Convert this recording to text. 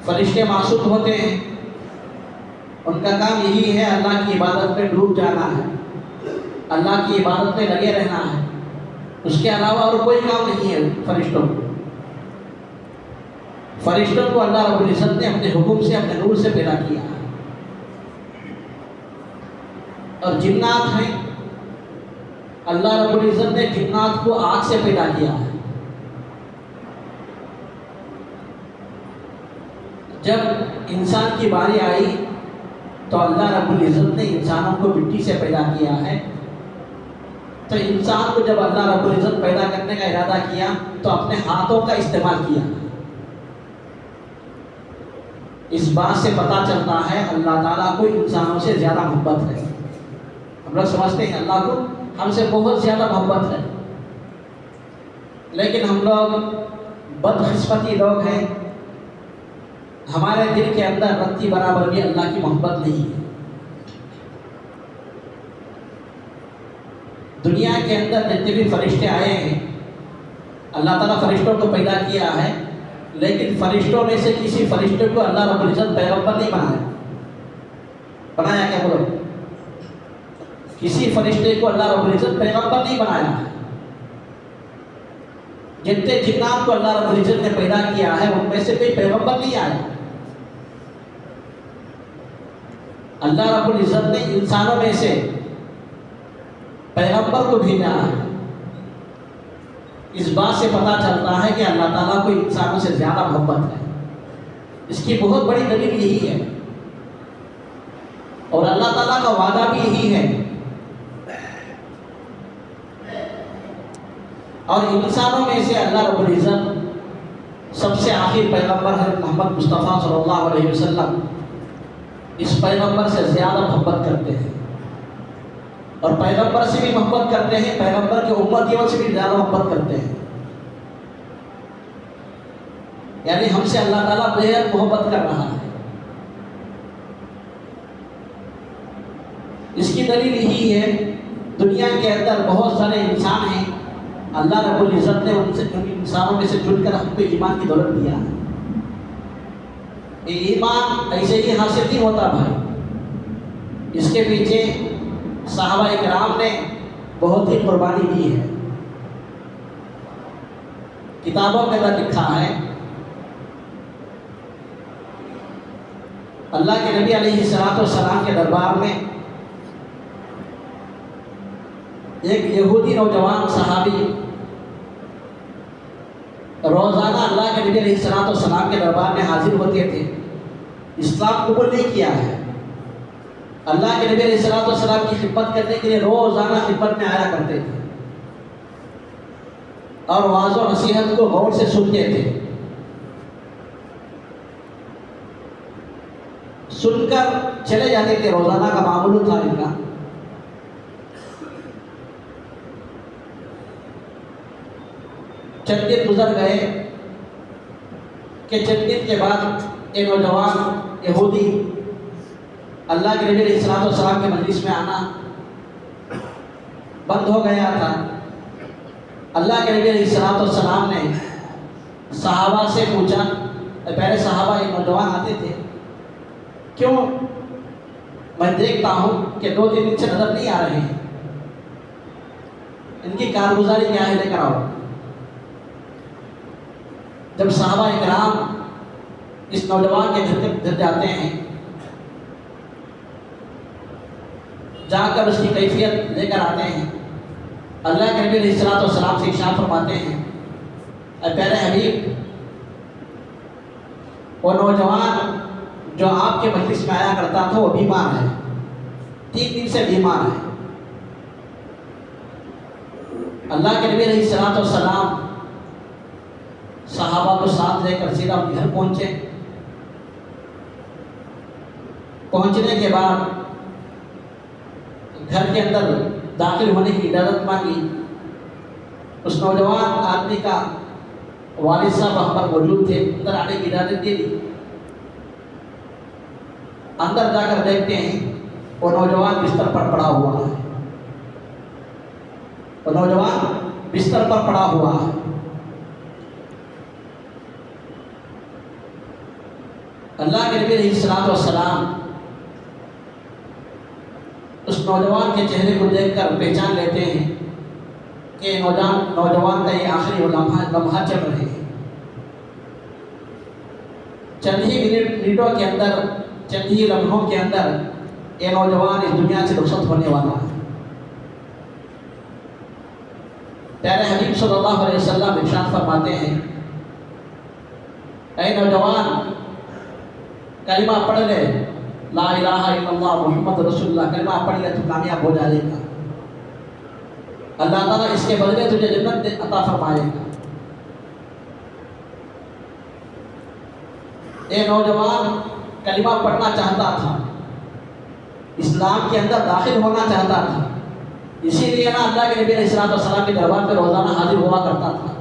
فرشتے معصوم ہوتے ہیں، ان کا کام یہی ہے اللہ کی عبادت میں ڈوب جانا ہے، اللہ کی عبادت میں لگے رہنا ہے، اس کے علاوہ اور کوئی کام نہیں ہے فرشتوں کو۔ فرشتوں کو اللہ رب العزت نے اپنے حکم سے، اپنے نور سے پیدا کیا ہے۔ اور جنات ہیں، اللہ رب العزت نے جنات کو آگ سے پیدا کیا ہے۔ جب انسان کی باری آئی تو اللہ رب العزت نے انسانوں کو مٹی سے پیدا کیا ہے۔ تو انسان کو جب اللہ رب العزت پیدا کرنے کا ارادہ کیا تو اپنے ہاتھوں کا استعمال کیا۔ اس بات سے پتہ چلتا ہے اللہ تعالیٰ کو انسانوں سے زیادہ محبت ہے۔ ہم لوگ سمجھتے ہیں اللہ کو ہم سے بہت زیادہ محبت ہے، لیکن ہم لوگ بدقسمتی لوگ ہیں، ہمارے دل کے اندر رتی برابر بھی اللہ کی محبت نہیں ہے۔ دنیا کے اندر جتنے بھی فرشتے آئے ہیں، اللہ تعالیٰ فرشتوں کو پیدا کیا ہے، لیکن فرشتوں میں سے کسی فرشتے کو اللہ رب العزت پیغمبر نہیں بنایا۔ بنایا کیا بولو؟ کسی فرشتے کو اللہ رب العزت پیغمبر نہیں بنایا ہے۔ جتنے جنات کو اللہ رب العزت نے پیدا کیا ہے ان میں سے کوئی پیغمبر نہیں آیا۔ اللہ رب العزت نے انسانوں میں سے پیغمبر کو بھیجا ہے۔ اس بات سے پتہ چلتا ہے کہ اللہ تعالیٰ کو انسانوں سے زیادہ محبت ہے۔ اس کی بہت بڑی دلیل یہی ہے، اور اللہ تعالیٰ کا وعدہ بھی یہی ہے۔ اور انسانوں میں سے اللہ رب العزت سب سے آخر پیغمبر ہے محمد مصطفیٰ صلی اللہ علیہ وسلم، اس پیغمبر سے زیادہ محبت کرتے ہیں، اور پیغمبر سے بھی محبت کرتے ہیں، پیغمبر کے امتیوں سے بھی زیادہ محبت کرتے ہیں۔ یعنی ہم سے اللہ تعالیٰ بہت محبت کر رہا ہے۔ اس کی دلیل یہی ہے، دنیا کے اندر بہت سارے انسان ہیں، اللہ رب العزت نے ان انسانوں میں سے چن کر ہم کو ایمان کی دولت دیا ہے۔ یہ ایمان ایسے ہی حاصل نہیں ہوتا بھائی، اس کے پیچھے صحابہ کرام نے بہت ہی قربانی دی ہے۔ کتابوں میں اندر لکھا ہے، اللہ کے نبی علیہ السلام کے دربار میں ایک یہودی نوجوان صحابی روزانہ اللہ کے نبی علیہ السلام کے دربار میں حاضر ہوتے تھے۔ اسلام قبول نہیں کیا ہے، اللہ کے نبی علیہ السلام کی خدمت کرنے کے لیے روزانہ خدمت میں آیا کرتے تھے، اور واعظ و نصیحت کو غور سے سنتے تھے۔ سن کر چلے جاتے تھے، روزانہ کا معمول تھا ان کا۔ چند دن گزر گئے کہ چند دن کے بعد یہ نوجوان یہودی اللہ کے نبی علیہ السلام کے مجلس میں آنا بند ہو گیا تھا۔ اللہ کے نبی علیہ السلام نے صحابہ سے پوچھا، پہلے صحابہ یہ نوجوان آتے تھے، کیوں؟ میں دیکھتا ہوں کہ 2-3 دن سے نظر نہیں آ رہے ہیں، ان کی کارگزاری کیا ہے، لے کر آؤ۔ جب صحابہ کرام اس نوجوان کے گھر جاتے ہیں، جا کر اس کی کیفیت لے کر آتے ہیں، اللہ کے نبی علیہ السلام سے ارشاد فرماتے ہیں، اے پیارے حبیب، وہ نوجوان جو آپ کے مجلس میں آیا کرتا تھا وہ بیمار ہے، 3 دن سے بیمار ہے۔ اللہ کے نبی علیہ السلام صحابہ کو ساتھ لے کر سیدھا گھر پہنچے۔ پہنچنے کے بعد گھر کے اندر داخل ہونے کی اجازت مانگی۔ اس نوجوان آدمی کا والد صاحب وہاں پر موجود تھے، اندر آنے کی اجازت دے دی۔ اندر جا کر دیکھتے ہیں وہ نوجوان بستر پر پڑا ہوا ہے، وہ نوجوان بستر پر پڑا ہوا ہے۔ اللہ کے نبی علیہ الصلوۃ والسلام اس نوجوان کے چہرے کو دیکھ کر پہچان لیتے ہیں کہ نوجوان کا یہ آخری لمحہ چل رہے ہیں. چند ہی منٹوں کے اندر، چند ہی لمحوں کے اندر یہ نوجوان اس دنیا سے رخصت ہونے والا ہے. پیارے حبیب صلی اللہ علیہ وسلم ارشاد فرماتے ہیں، اے نوجوان کلمہ پڑھ لے، لا الہ الا اللہ محمد رسول اللہ، کلمہ پڑھ لے تو کامیاب ہو جائے گا. اللہ تعالیٰ اس کے بدلے تجھے جنت عطا فرمائے گا. یہ نوجوان کلمہ پڑھنا چاہتا تھا، اسلام کے اندر داخل ہونا چاہتا تھا، اسی لیے نا اللہ کے نبی علیہ الصلوۃ والسلام کے دربار پہ روزانہ حاضر ہوا کرتا تھا.